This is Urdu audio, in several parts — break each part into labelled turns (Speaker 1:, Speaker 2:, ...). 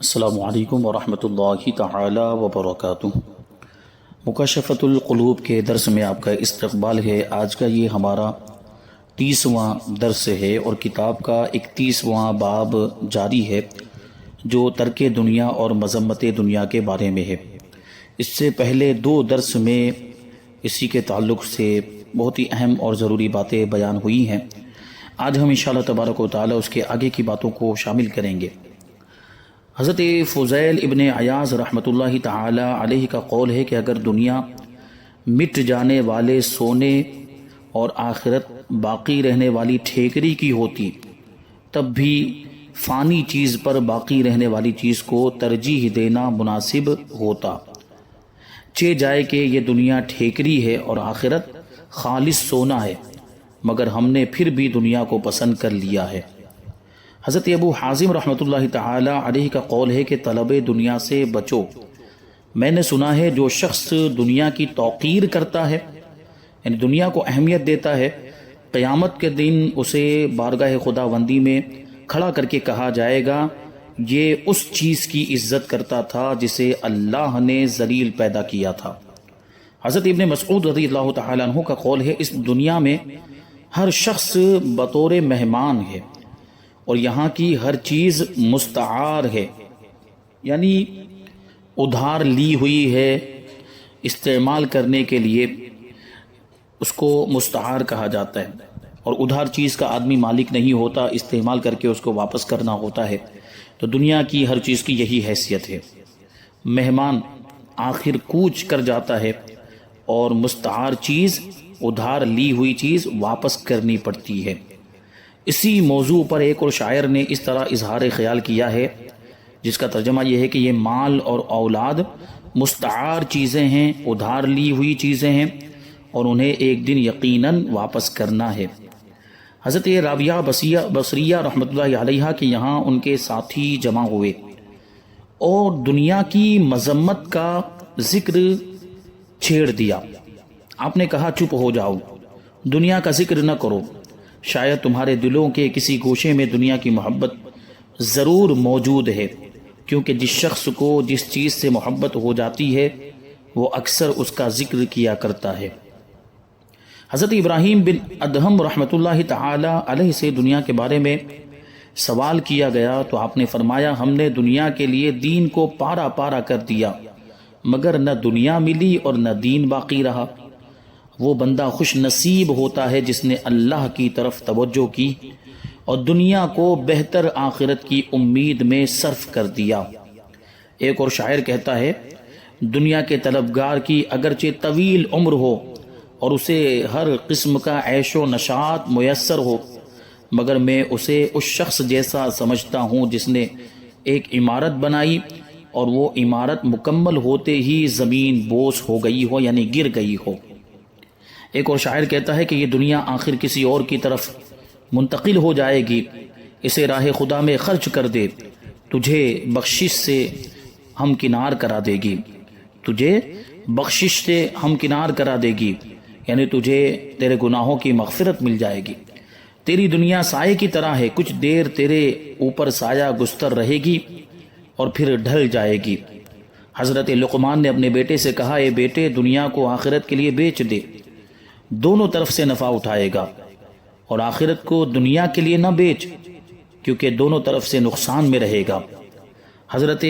Speaker 1: السلام علیکم ورحمۃ اللہ تعالی وبرکاتہ۔ مکاشفۃ القلوب کے درس میں آپ کا استقبال ہے۔ آج کا یہ ہمارا 30واں درس ہے اور کتاب کا 31واں باب جاری ہے جو ترک دنیا اور مذمت دنیا کے بارے میں ہے۔ اس سے پہلے 2 درس میں اسی کے تعلق سے بہت ہی اہم اور ضروری باتیں بیان ہوئی ہیں۔ آج ہم انشاءاللہ تبارک و تعالی اس کے آگے کی باتوں کو شامل کریں گے۔ حضرت فضیل ابن عیاض رحمۃ اللہ تعالی علیہ کا قول ہے کہ اگر دنیا مٹ جانے والے سونے اور آخرت باقی رہنے والی ٹھیکری کی ہوتی تب بھی فانی چیز پر باقی رہنے والی چیز کو ترجیح دینا مناسب ہوتا، چہ جائے کہ یہ دنیا ٹھیکری ہے اور آخرت خالص سونا ہے، مگر ہم نے پھر بھی دنیا کو پسند کر لیا ہے۔ حضرت ابو حازم رحمۃ اللہ تعالی علیہ کا قول ہے کہ طلب دنیا سے بچو۔ میں نے سنا ہے جو شخص دنیا کی توقیر کرتا ہے، یعنی دنیا کو اہمیت دیتا ہے، قیامت کے دن اسے بارگاہ خداوندی میں کھڑا کر کے کہا جائے گا یہ اس چیز کی عزت کرتا تھا جسے اللہ نے ذلیل پیدا کیا تھا۔ حضرت ابن مسعود رضی اللہ تعالیٰ عنہ کا قول ہے اس دنیا میں ہر شخص بطور مہمان ہے اور یہاں کی ہر چیز مستعار ہے، یعنی ادھار لی ہوئی ہے، استعمال کرنے کے لیے اس کو مستعار کہا جاتا ہے، اور ادھار چیز کا آدمی مالک نہیں ہوتا، استعمال کر کے اس کو واپس کرنا ہوتا ہے۔ تو دنیا کی ہر چیز کی یہی حیثیت ہے، مہمان آخر کوچ کر جاتا ہے اور مستعار چیز، ادھار لی ہوئی چیز واپس کرنی پڑتی ہے۔ اسی موضوع پر ایک اور شاعر نے اس طرح اظہار خیال کیا ہے جس کا ترجمہ یہ ہے کہ یہ مال اور اولاد مستعار چیزیں ہیں، ادھار لی ہوئی چیزیں ہیں اور انہیں ایک دن یقیناً واپس کرنا ہے۔ حضرت رابعہ بصریہ رحمۃ اللہ علیہ کے یہاں ان کے ساتھی جمع ہوئے اور دنیا کی مذمت کا ذکر چھیڑ دیا۔ آپ نے کہا چپ ہو جاؤ، دنیا کا ذکر نہ کرو، شاید تمہارے دلوں کے کسی گوشے میں دنیا کی محبت ضرور موجود ہے، کیونکہ جس شخص کو جس چیز سے محبت ہو جاتی ہے وہ اکثر اس کا ذکر کیا کرتا ہے۔ حضرت ابراہیم بن ادہم رحمۃ اللہ تعالی علیہ سے دنیا کے بارے میں سوال کیا گیا تو آپ نے فرمایا ہم نے دنیا کے لیے دین کو پارا پارا کر دیا، مگر نہ دنیا ملی اور نہ دین باقی رہا۔ وہ بندہ خوش نصیب ہوتا ہے جس نے اللہ کی طرف توجہ کی اور دنیا کو بہتر آخرت کی امید میں صرف کر دیا۔ ایک اور شاعر کہتا ہے دنیا کے طلبگار کی اگرچہ طویل عمر ہو اور اسے ہر قسم کا عیش و نشاط میسر ہو، مگر میں اسے اس شخص جیسا سمجھتا ہوں جس نے ایک عمارت بنائی اور وہ عمارت مکمل ہوتے ہی زمین بوس ہو گئی ہو، یعنی گر گئی ہو۔ ایک اور شاعر کہتا ہے کہ یہ دنیا آخر کسی اور کی طرف منتقل ہو جائے گی، اسے راہ خدا میں خرچ کر دے، تجھے بخشش سے ہمکنار کرا دے گی، تجھے بخشش سے ہمکنار کرا دے گی، یعنی تجھے تیرے گناہوں کی مغفرت مل جائے گی۔ تیری دنیا سائے کی طرح ہے، کچھ دیر تیرے اوپر سایہ گستر رہے گی اور پھر ڈھل جائے گی۔ حضرت لقمان نے اپنے بیٹے سے کہا اے بیٹے دنیا کو آخرت کے لیے بیچ دے، دونوں طرف سے نفع اٹھائے گا، اور آخرت کو دنیا کے لیے نہ بیچ کیونکہ دونوں طرف سے نقصان میں رہے گا۔ حضرت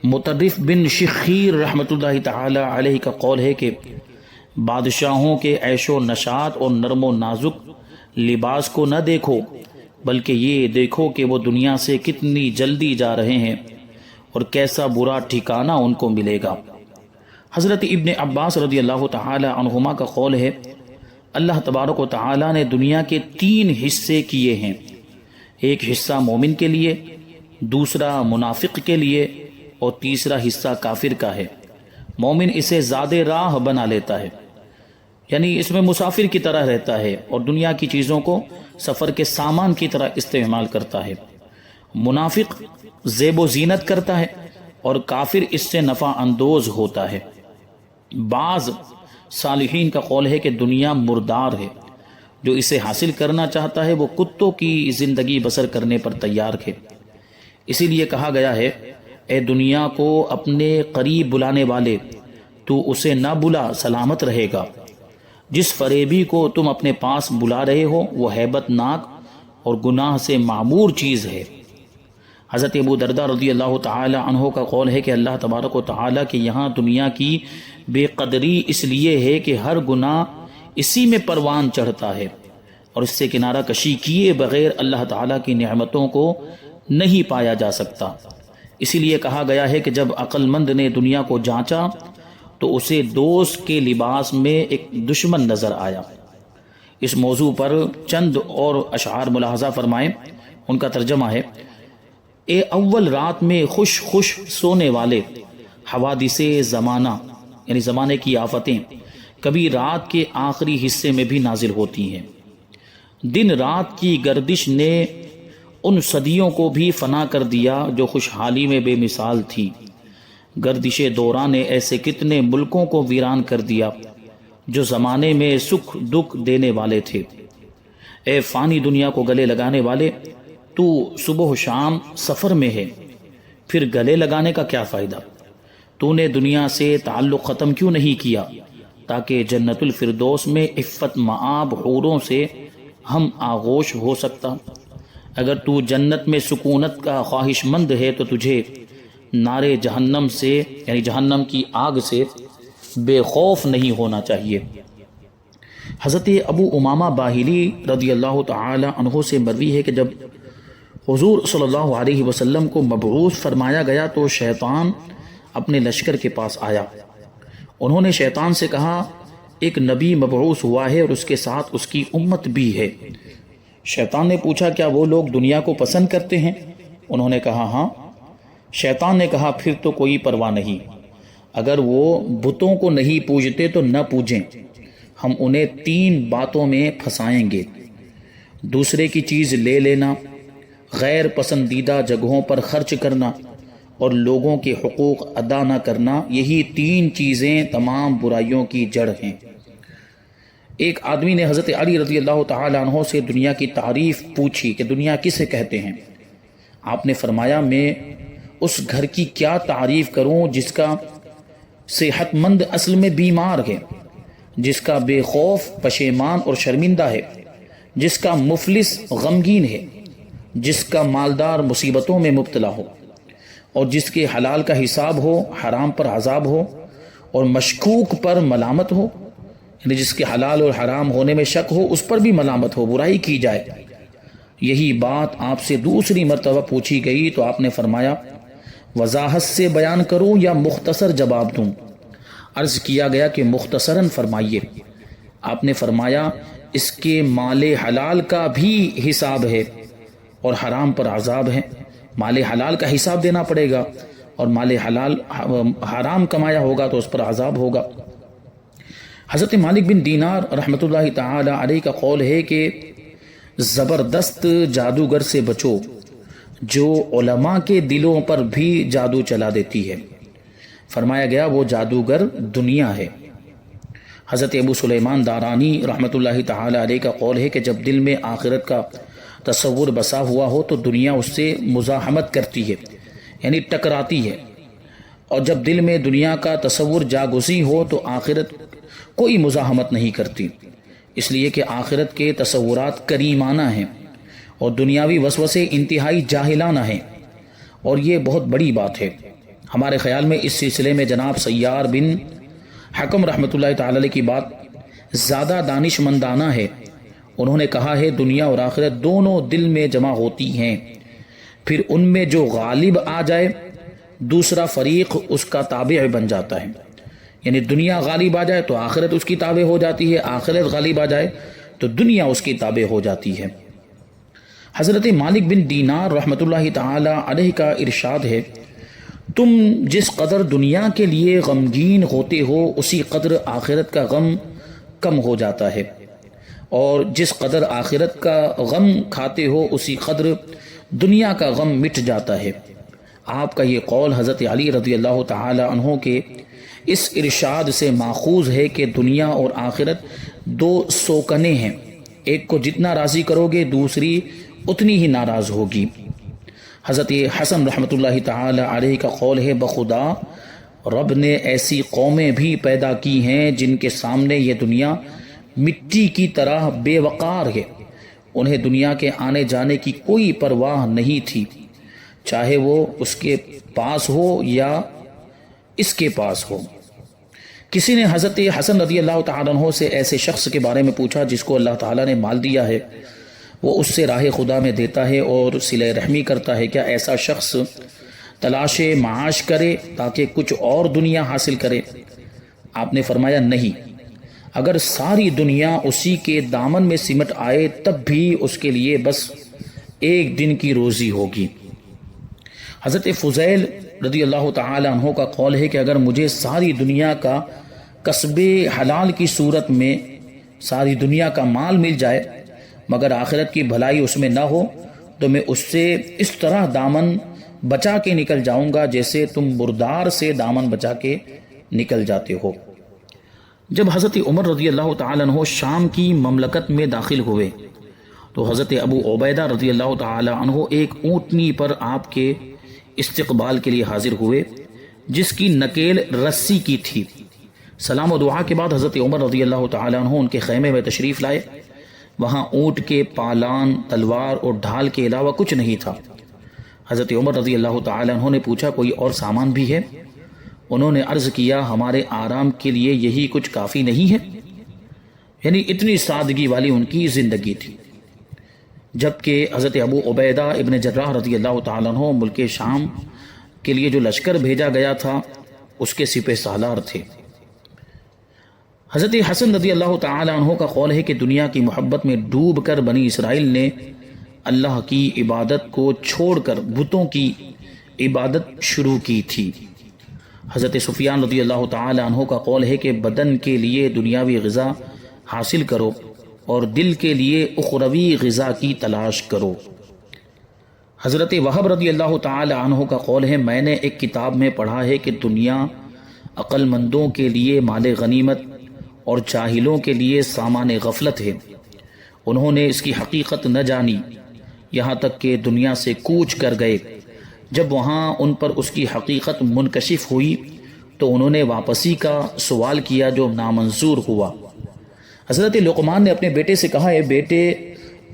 Speaker 1: مطرف بن شخیر رحمۃ اللہ تعالی علیہ کا قول ہے کہ بادشاہوں کے عیش و نشاط اور نرم و نازک لباس کو نہ دیکھو، بلکہ یہ دیکھو کہ وہ دنیا سے کتنی جلدی جا رہے ہیں اور کیسا برا ٹھکانہ ان کو ملے گا۔ حضرت ابن عباس رضی اللہ تعالی عنہما کا قول ہے اللہ تبارک و تعالی نے دنیا کے 3 حصے کیے ہیں، ایک حصہ مومن کے لیے، دوسرا منافق کے لیے اور تیسرا حصہ کافر کا ہے۔ مومن اسے زاد راہ بنا لیتا ہے، یعنی اس میں مسافر کی طرح رہتا ہے اور دنیا کی چیزوں کو سفر کے سامان کی طرح استعمال کرتا ہے۔ منافق زیب و زینت کرتا ہے اور کافر اس سے نفع اندوز ہوتا ہے۔ بعض صالحین کا قول ہے کہ دنیا مردار ہے، جو اسے حاصل کرنا چاہتا ہے وہ کتوں کی زندگی بسر کرنے پر تیار ہے۔ اسی لیے کہا گیا ہے اے دنیا کو اپنے قریب بلانے والے، تو اسے نہ بلا، سلامت رہے گا۔ جس فریبی کو تم اپنے پاس بلا رہے ہو وہ ہیبت ناک اور گناہ سے معمور چیز ہے۔ حضرت ابو درداء رضی اللہ تعالی عنہ کا قول ہے کہ اللہ تبارک و تعالی کے یہاں دنیا کی بے قدری اس لیے ہے کہ ہر گناہ اسی میں پروان چڑھتا ہے، اور اس سے کنارہ کشی کیے بغیر اللہ تعالیٰ کی نعمتوں کو نہیں پایا جا سکتا۔ اسی لیے کہا گیا ہے کہ جب عقل مند نے دنیا کو جانچا تو اسے دوست کے لباس میں ایک دشمن نظر آیا۔ اس موضوع پر چند اور اشعار ملاحظہ فرمائیں۔ ان کا ترجمہ ہے: اے اول رات میں خوش خوش سونے والے، حوادث زمانہ یعنی زمانے کی آفتیں کبھی رات کے آخری حصے میں بھی نازل ہوتی ہیں۔ دن رات کی گردش نے ان صدیوں کو بھی فنا کر دیا جو خوشحالی میں بے مثال تھی۔ گردش دوران نے ایسے کتنے ملکوں کو ویران کر دیا جو زمانے میں سکھ دکھ دینے والے تھے۔ اے فانی دنیا کو گلے لگانے والے، تو صبح و شام سفر میں ہے، پھر گلے لگانے کا کیا فائدہ؟ تو نے دنیا سے تعلق ختم کیوں نہیں کیا تاکہ جنت الفردوس میں عفت معاب حوروں سے ہم آغوش ہو سکتا؟ اگر تو جنت میں سکونت کا خواہش مند ہے تو تجھے نارے جہنم سے یعنی جہنم کی آگ سے بے خوف نہیں ہونا چاہیے۔ حضرت ابو امامہ باہلی رضی اللہ تعالی عنہ سے مروی ہے کہ جب حضور صلی اللہ علیہ وسلم کو مبعوث فرمایا گیا تو شیطان اپنے لشکر کے پاس آیا۔ انہوں نے شیطان سے کہا، ایک نبی مبعوث ہوا ہے اور اس کے ساتھ اس کی امت بھی ہے۔ شیطان نے پوچھا، کیا وہ لوگ دنیا کو پسند کرتے ہیں؟ انہوں نے کہا ہاں۔ شیطان نے کہا، پھر تو کوئی پرواہ نہیں، اگر وہ بتوں کو نہیں پوجتے تو نہ پوجیں، ہم انہیں 3 باتوں میں پھنسائیں گے۔ دوسرے کی چیز لے لینا، غیر پسندیدہ جگہوں پر خرچ کرنا اور لوگوں کے حقوق ادا نہ کرنا، یہی 3 چیزیں تمام برائیوں کی جڑ ہیں۔ ایک آدمی نے حضرت علی رضی اللہ تعالی عنہ سے دنیا کی تعریف پوچھی کہ دنیا کسے کہتے ہیں؟ آپ نے فرمایا، میں اس گھر کی کیا تعریف کروں جس کا صحت مند اصل میں بیمار ہے، جس کا بے خوف پشیمان اور شرمندہ ہے، جس کا مفلس غمگین ہے، جس کا مالدار مصیبتوں میں مبتلا ہو، اور جس کے حلال کا حساب ہو، حرام پر عذاب ہو اور مشکوک پر ملامت ہو، یعنی جس کے حلال اور حرام ہونے میں شک ہو اس پر بھی ملامت ہو، برائی کی جائے۔ یہی بات آپ سے دوسری مرتبہ پوچھی گئی تو آپ نے فرمایا، وضاحت سے بیان کروں یا مختصر جواب دوں؟ عرض کیا گیا کہ مختصراً فرمائیے۔ آپ نے فرمایا، اس کے مال حلال کا بھی حساب ہے اور حرام پر عذاب ہے۔ مال حلال کا حساب دینا پڑے گا اور مال حلال حرام کمایا ہوگا تو اس پر عذاب ہوگا۔ حضرت مالک بن دینار رحمۃ اللہ تعالی علیہ کا قول ہے کہ زبردست جادوگر سے بچو جو علماء کے دلوں پر بھی جادو چلا دیتی ہے۔ فرمایا گیا وہ جادوگر دنیا ہے۔ حضرت ابو سلیمان دارانی رحمۃ اللہ تعالی علیہ کا قول ہے کہ جب دل میں آخرت کا تصور بسا ہوا ہو تو دنیا اس سے مزاحمت کرتی ہے، یعنی ٹکراتی ہے، اور جب دل میں دنیا کا تصور جاگزی ہو تو آخرت کوئی مزاحمت نہیں کرتی، اس لیے کہ آخرت کے تصورات کریمانہ ہیں اور دنیاوی وسوسے انتہائی جاہلانہ ہیں، اور یہ بہت بڑی بات ہے۔ ہمارے خیال میں اس سلسلے میں جناب سیار بن حکم رحمۃ اللہ تعالی علیہ کی بات زیادہ دانش مندانہ ہے۔ انہوں نے کہا ہے دنیا اور آخرت دونوں دل میں جمع ہوتی ہیں، پھر ان میں جو غالب آ جائے دوسرا فریق اس کا تابع بن جاتا ہے، یعنی دنیا غالب آ جائے تو آخرت اس کی تابع ہو جاتی ہے، آخرت غالب آ جائے تو دنیا اس کی تابع ہو جاتی ہے۔ حضرت مالک بن دینار رحمۃ اللہ تعالی علیہ کا ارشاد ہے، تم جس قدر دنیا کے لیے غمگین ہوتے ہو اسی قدر آخرت کا غم کم ہو جاتا ہے، اور جس قدر آخرت کا غم کھاتے ہو اسی قدر دنیا کا غم مٹ جاتا ہے۔ آپ کا یہ قول حضرت علی رضی اللہ تعالی عنہ کے اس ارشاد سے ماخوذ ہے کہ دنیا اور آخرت 2 سوکنے ہیں، ایک کو جتنا راضی کرو گے دوسری اتنی ہی ناراض ہوگی۔ حضرت حسن رحمۃ اللہ تعالی علیہ کا قول ہے، بخدا رب نے ایسی قومیں بھی پیدا کی ہیں جن کے سامنے یہ دنیا مٹی کی طرح بے وقار ہے، انہیں دنیا کے آنے جانے کی کوئی پرواہ نہیں تھی، چاہے وہ اس کے پاس ہو یا اس کے پاس ہو۔ کسی نے حضرت حسن رضی اللہ تعالیٰ عنہ سے ایسے شخص کے بارے میں پوچھا جس کو اللہ تعالیٰ نے مال دیا ہے، وہ اس سے راہ خدا میں دیتا ہے اور صلہ رحمی کرتا ہے، کیا ایسا شخص تلاش معاش کرے تاکہ کچھ اور دنیا حاصل کرے؟ آپ نے فرمایا نہیں، اگر ساری دنیا اسی کے دامن میں سمٹ آئے تب بھی اس کے لیے بس ایک دن کی روزی ہوگی۔ حضرت فضیل رضی اللہ تعالی عنہ کا قول ہے کہ اگر مجھے ساری دنیا کا کسب حلال کی صورت میں ساری دنیا کا مال مل جائے مگر آخرت کی بھلائی اس میں نہ ہو تو میں اس سے اس طرح دامن بچا کے نکل جاؤں گا جیسے تم مردار سے دامن بچا کے نکل جاتے ہو۔ جب حضرت عمر رضی اللہ تعالی عنہ شام کی مملکت میں داخل ہوئے تو حضرت ابو عبیدہ رضی اللہ تعالی عنہ ایک اونٹنی پر آپ کے استقبال کے لیے حاضر ہوئے جس کی نکیل رسی کی تھی۔ سلام و دعا کے بعد حضرت عمر رضی اللہ تعالی عنہ ان کے خیمے میں تشریف لائے۔ وہاں اونٹ کے پالان، تلوار اور ڈھال کے علاوہ کچھ نہیں تھا۔ حضرت عمر رضی اللہ تعالی عنہ نے پوچھا کوئی اور سامان بھی ہے؟ انہوں نے عرض کیا ہمارے آرام کے لیے یہی کچھ کافی نہیں ہے؟ یعنی اتنی سادگی والی ان کی زندگی تھی۔ جبکہ حضرت ابو عبیدہ ابن جراح رضی اللہ تعالیٰ عنہ ملک شام کے لیے جو لشکر بھیجا گیا تھا اس کے سپہ سالار تھے۔ حضرت حسن رضی اللہ تعالیٰ عنہ کا قول ہے کہ دنیا کی محبت میں ڈوب کر بنی اسرائیل نے اللہ کی عبادت کو چھوڑ کر بتوں کی عبادت شروع کی تھی۔ حضرت سفیان رضی اللہ تعالیٰ عنہ کا قول ہے کہ بدن کے لیے دنیاوی غذا حاصل کرو اور دل کے لیے اخروی غذا کی تلاش کرو۔ حضرت وہب رضی اللہ تعالی عنہ کا قول ہے میں نے ایک کتاب میں پڑھا ہے کہ دنیا عقل مندوں کے لیے مال غنیمت اور جاہلوں کے لیے سامان غفلت ہے۔ انہوں نے اس کی حقیقت نہ جانی یہاں تک کہ دنیا سے کوچ کر گئے۔ جب وہاں ان پر اس کی حقیقت منکشف ہوئی تو انہوں نے واپسی کا سوال کیا جو نامنظور ہوا۔ حضرت لقمان نے اپنے بیٹے سے کہا اے بیٹے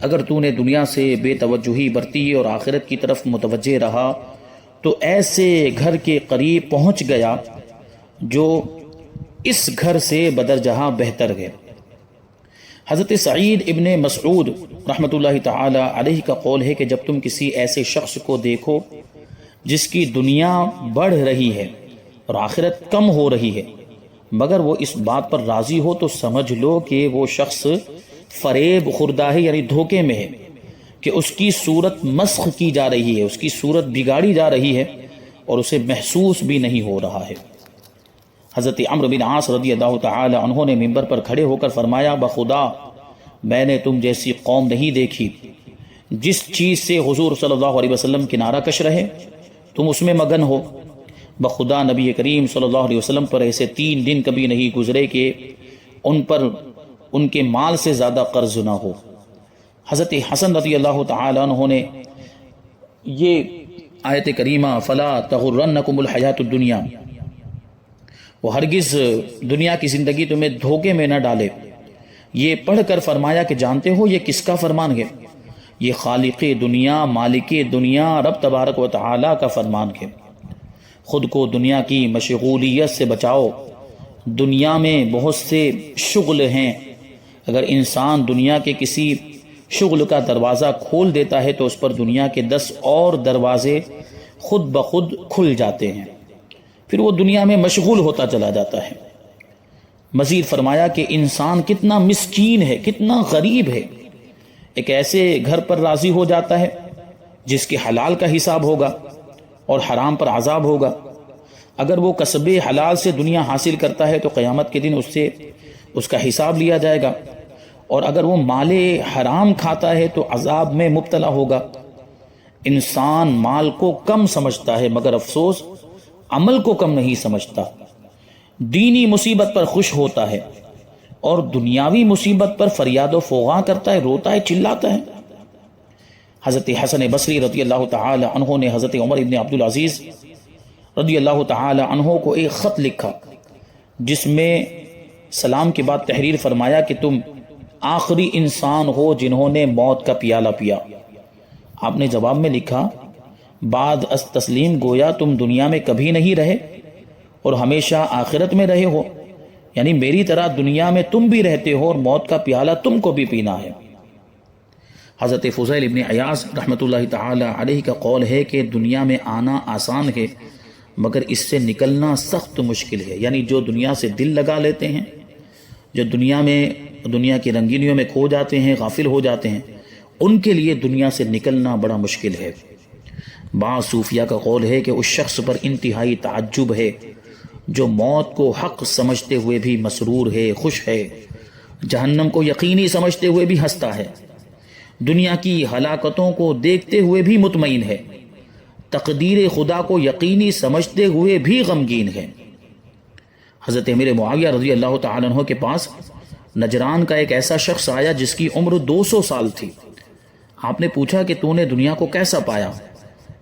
Speaker 1: اگر تو نے دنیا سے بے توجہی برتی اور آخرت کی طرف متوجہ رہا تو ایسے گھر کے قریب پہنچ گیا جو اس گھر سے بدرجہ بہتر ہے۔ حضرت سعید ابن مسعود رحمۃ اللہ تعالی علیہ کا قول ہے کہ جب تم کسی ایسے شخص کو دیکھو جس کی دنیا بڑھ رہی ہے اور آخرت کم ہو رہی ہے مگر وہ اس بات پر راضی ہو تو سمجھ لو کہ وہ شخص فریب خوردہ ہے، یعنی دھوکے میں ہے کہ اس کی صورت مسخ کی جا رہی ہے، اس کی صورت بگاڑی جا رہی ہے اور اسے محسوس بھی نہیں ہو رہا ہے۔ حضرت عمرو بن عاص رضی اللہ تعالی عنہ نے منبر پر کھڑے ہو کر فرمایا بخدا میں نے تم جیسی قوم نہیں دیکھی جس چیز سے حضور صلی اللہ علیہ وسلم کنارہ کش رہے تم اس میں مگن ہو۔ بخدا نبی کریم صلی اللہ علیہ وسلم پر ایسے 3 دن کبھی نہیں گزرے کہ ان پر ان کے مال سے زیادہ قرض نہ ہو۔ حضرت حسن رضی اللہ تعالی عنہ نے یہ آیت کریمہ فلا تغرنکم الحیات الدنیا، وہ ہرگز دنیا کی زندگی تمہیں دھوکے میں نہ ڈالے، یہ پڑھ کر فرمایا کہ جانتے ہو یہ کس کا فرمان ہے؟ یہ خالق دنیا مالک دنیا رب تبارک و تعالی کا فرمان ہے۔ خود کو دنیا کی مشغولیت سے بچاؤ، دنیا میں بہت سے شغل ہیں، اگر انسان دنیا کے کسی شغل کا دروازہ کھول دیتا ہے تو اس پر دنیا کے 10 اور دروازے خود بخود کھل جاتے ہیں، پھر وہ دنیا میں مشغول ہوتا چلا جاتا ہے۔ مزید فرمایا کہ انسان کتنا مسکین ہے، کتنا غریب ہے، ایک ایسے گھر پر راضی ہو جاتا ہے جس کے حلال کا حساب ہوگا اور حرام پر عذاب ہوگا۔ اگر وہ کسب حلال سے دنیا حاصل کرتا ہے تو قیامت کے دن اس سے اس کا حساب لیا جائے گا، اور اگر وہ مال حرام کھاتا ہے تو عذاب میں مبتلا ہوگا۔ انسان مال کو کم سمجھتا ہے مگر افسوس عمل کو کم نہیں سمجھتا، دینی مصیبت پر خوش ہوتا ہے اور دنیاوی مصیبت پر فریاد و فغاں کرتا ہے، روتا ہے، چلاتا ہے۔ حضرت حسن بصری رضی اللہ تعالی عنہ نے حضرت عمر ابن عبدالعزیز رضی اللہ تعالی عنہ کو ایک خط لکھا جس میں سلام کے بعد تحریر فرمایا کہ تم آخری انسان ہو جنہوں نے موت کا پیالہ پیا۔ آپ نے جواب میں لکھا بعد از تسلیم گویا تم دنیا میں کبھی نہیں رہے اور ہمیشہ آخرت میں رہے ہو، یعنی میری طرح دنیا میں تم بھی رہتے ہو اور موت کا پیالہ تم کو بھی پینا ہے۔ حضرت فضیل ابن عیاض رحمۃ اللہ تعالی علیہ کا قول ہے کہ دنیا میں آنا آسان ہے مگر اس سے نکلنا سخت مشکل ہے، یعنی جو دنیا سے دل لگا لیتے ہیں، جو دنیا کی رنگینیوں میں کھو جاتے ہیں، غافل ہو جاتے ہیں، ان کے لیے دنیا سے نکلنا بڑا مشکل ہے۔ بعض صوفیہ کا قول ہے کہ اس شخص پر انتہائی تعجب ہے جو موت کو حق سمجھتے ہوئے بھی مسرور ہے، خوش ہے، جہنم کو یقینی سمجھتے ہوئے بھی ہنستا ہے، دنیا کی ہلاکتوں کو دیکھتے ہوئے بھی مطمئن ہے، تقدیر خدا کو یقینی سمجھتے ہوئے بھی غمگین ہے۔ حضرت امیر معاویہ رضی اللہ تعالیٰ عنہ کے پاس نجران کا ایک ایسا شخص آیا جس کی عمر 200 سال تھی۔ آپ نے پوچھا کہ تو نے دنیا کو کیسا پایا؟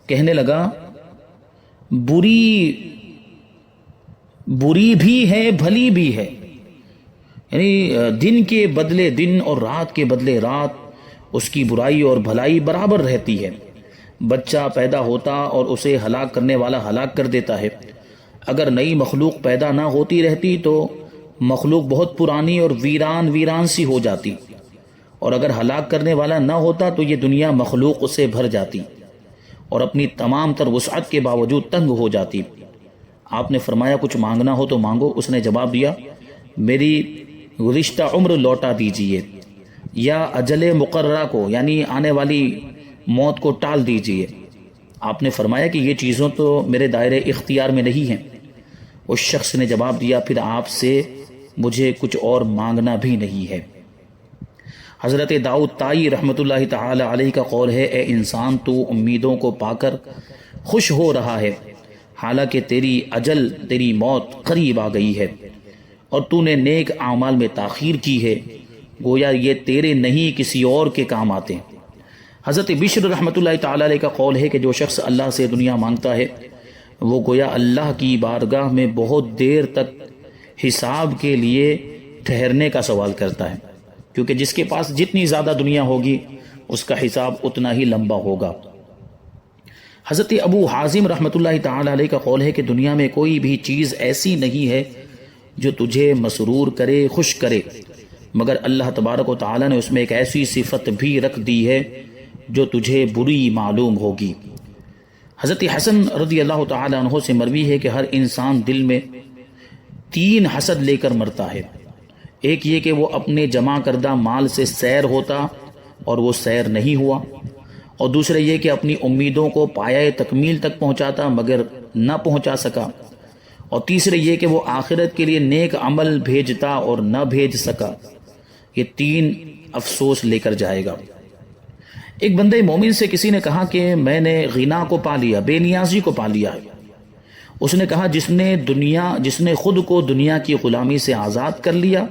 Speaker 1: کہنے لگا بری بھی ہے بھلی بھی ہے، یعنی دن کے بدلے دن اور رات کے بدلے رات اس کی برائی اور بھلائی برابر رہتی ہے۔ بچہ پیدا ہوتا اور اسے ہلاک کرنے والا ہلاک کر دیتا ہے، اگر نئی مخلوق پیدا نہ ہوتی رہتی تو مخلوق بہت پرانی اور ویران سی ہو جاتی، اور اگر ہلاک کرنے والا نہ ہوتا تو یہ دنیا مخلوق سے بھر جاتی اور اپنی تمام تر وسعت کے باوجود تنگ ہو جاتی۔ آپ نے فرمایا کچھ مانگنا ہو تو مانگو۔ اس نے جواب دیا میری گزشتہ عمر لوٹا دیجئے یا اجل مقررہ کو یعنی آنے والی موت کو ٹال دیجئے۔ آپ نے فرمایا کہ یہ چیزوں تو میرے دائرے اختیار میں نہیں ہیں۔ اس شخص نے جواب دیا پھر آپ سے مجھے کچھ اور مانگنا بھی نہیں ہے۔ حضرت داؤد طائی رحمۃ اللہ تعالی علیہ کا قول ہے اے انسان تو امیدوں کو پا کر خوش ہو رہا ہے حالانکہ تیری اجل تیری موت قریب آ گئی ہے اور تو نے نیک اعمال میں تاخیر کی ہے، گویا یہ تیرے نہیں کسی اور کے کام آتے ہیں۔ حضرت بشر رحمۃ اللہ تعالی علیہ کا قول ہے کہ جو شخص اللہ سے دنیا مانگتا ہے وہ گویا اللہ کی بارگاہ میں بہت دیر تک حساب کے لیے ٹھہرنے کا سوال کرتا ہے، کیونکہ جس کے پاس جتنی زیادہ دنیا ہوگی اس کا حساب اتنا ہی لمبا ہوگا۔ حضرت ابو حازم رحمۃ اللہ تعالی علیہ کا قول ہے کہ دنیا میں کوئی بھی چیز ایسی نہیں ہے جو تجھے مسرور کرے، خوش کرے، مگر اللہ تبارک و تعالی نے اس میں ایک ایسی صفت بھی رکھ دی ہے جو تجھے بری معلوم ہوگی۔ حضرت حسن رضی اللہ تعالی عنہ سے مروی ہے کہ ہر انسان دل میں 3 حسد لے کر مرتا ہے، ایک یہ کہ وہ اپنے جمع کردہ مال سے سیر ہوتا اور وہ سیر نہیں ہوا، اور دوسرا یہ کہ اپنی امیدوں کو پایہ تکمیل تک پہنچاتا مگر نہ پہنچا سکا، اور تیسرے یہ کہ وہ آخرت کے لیے نیک عمل بھیجتا اور نہ بھیج سکا۔ یہ 3 افسوس لے کر جائے گا۔ ایک بندے مومن سے کسی نے کہا کہ میں نے غنا کو پا لیا، بے نیازی کو پا لیا ہے۔ اس نے کہا جس نے خود کو دنیا کی غلامی سے آزاد کر لیا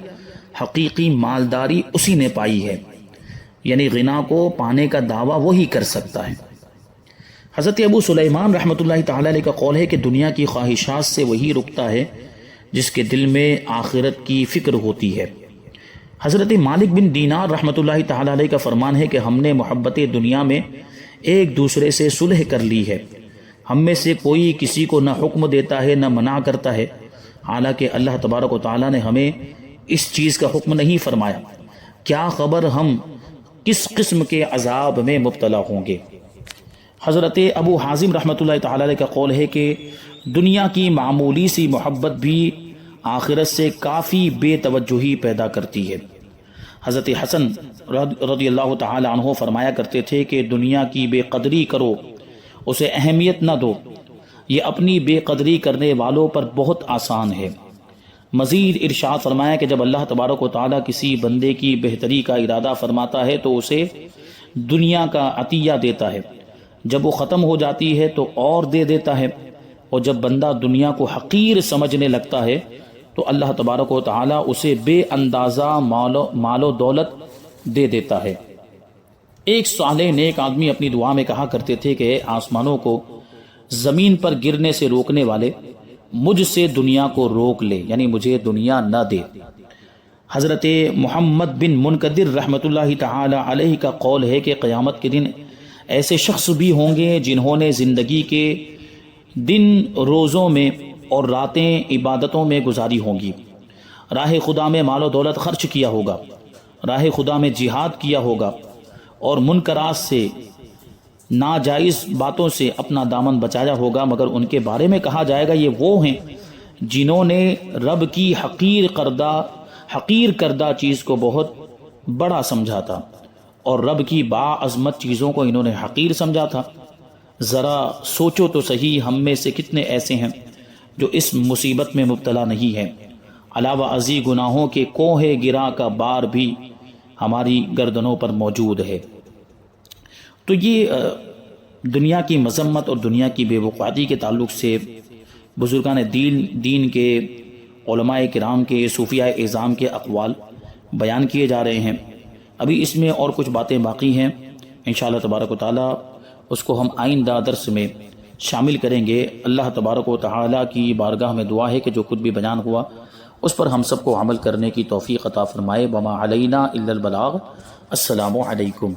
Speaker 1: حقیقی مالداری اسی نے پائی ہے، یعنی غنا کو پانے کا دعویٰ وہی کر سکتا ہے۔ حضرت ابو سلیمان رحمۃ اللہ تعالی علیہ کا قول ہے کہ دنیا کی خواہشات سے وہی رکتا ہے جس کے دل میں آخرت کی فکر ہوتی ہے۔ حضرت مالک بن دینار رحمۃ اللہ تعالی علیہ کا فرمان ہے کہ ہم نے محبت دنیا میں ایک دوسرے سے صلح کر لی ہے، ہم میں سے کوئی کسی کو نہ حکم دیتا ہے نہ منع کرتا ہے، حالانکہ اللہ تبارک و تعالی نے ہمیں اس چیز کا حکم نہیں فرمایا، کیا خبر ہم کس قسم کے عذاب میں مبتلا ہوں گے۔ حضرت ابو حازم رحمۃ اللہ تعالی علیہ کا قول ہے کہ دنیا کی معمولی سی محبت بھی آخرت سے کافی بے توجہی پیدا کرتی ہے۔ حضرت حسن رضی اللہ تعالی عنہ فرمایا کرتے تھے کہ دنیا کی بے قدری کرو، اسے اہمیت نہ دو، یہ اپنی بے قدری کرنے والوں پر بہت آسان ہے۔ مزید ارشاد فرمایا کہ جب اللہ تبارک و تعالی کسی بندے کی بہتری کا ارادہ فرماتا ہے تو اسے دنیا کا عطیہ دیتا ہے، جب وہ ختم ہو جاتی ہے تو اور دے دیتا ہے، اور جب بندہ دنیا کو حقیر سمجھنے لگتا ہے تو اللہ تبارک و تعالی اسے بے اندازہ مال و دولت دے دیتا ہے۔ ایک صالح نیک آدمی اپنی دعا میں کہا کرتے تھے کہ اے آسمانوں کو زمین پر گرنے سے روکنے والے، مجھ سے دنیا کو روک لے، یعنی مجھے دنیا نہ دے۔ حضرت محمد بن منکدر رحمۃ اللہ تعالی علیہ کا قول ہے کہ قیامت کے دن ایسے شخص بھی ہوں گے جنہوں نے زندگی کے دن روزوں میں اور راتیں عبادتوں میں گزاری ہوں گی، راہ خدا میں مال و دولت خرچ کیا ہوگا، راہ خدا میں جہاد کیا ہوگا، اور منکرات سے ناجائز باتوں سے اپنا دامن بچایا ہوگا، مگر ان کے بارے میں کہا جائے گا یہ وہ ہیں جنہوں نے رب کی حقیر کردہ چیز کو بہت بڑا سمجھا تھا، اور رب کی باعظمت چیزوں کو انہوں نے حقیر سمجھا تھا۔ ذرا سوچو تو صحیح، ہم میں سے کتنے ایسے ہیں جو اس مصیبت میں مبتلا نہیں ہیں؟ علاوہ ازیں گناہوں کے کوہ گرا کا بار بھی ہماری گردنوں پر موجود ہے۔ تو یہ دنیا کی مذمت اور دنیا کی بے وقعتی کے تعلق سے بزرگان دین کے، علماء کرام کے، صوفیاء اعظام کے اقوال بیان کیے جا رہے ہیں۔ ابھی اس میں اور کچھ باتیں باقی ہیں، انشاءاللہ تبارک و تعالی اس کو ہم آئندہ درس میں شامل کریں گے۔ اللہ تبارک و تعالی کی بارگاہ میں دعا ہے کہ جو کچھ بھی بیان ہوا اس پر ہم سب کو عمل کرنے کی توفیق عطا فرمائے۔ وما علینا الا البلاغ۔ السلام علیکم۔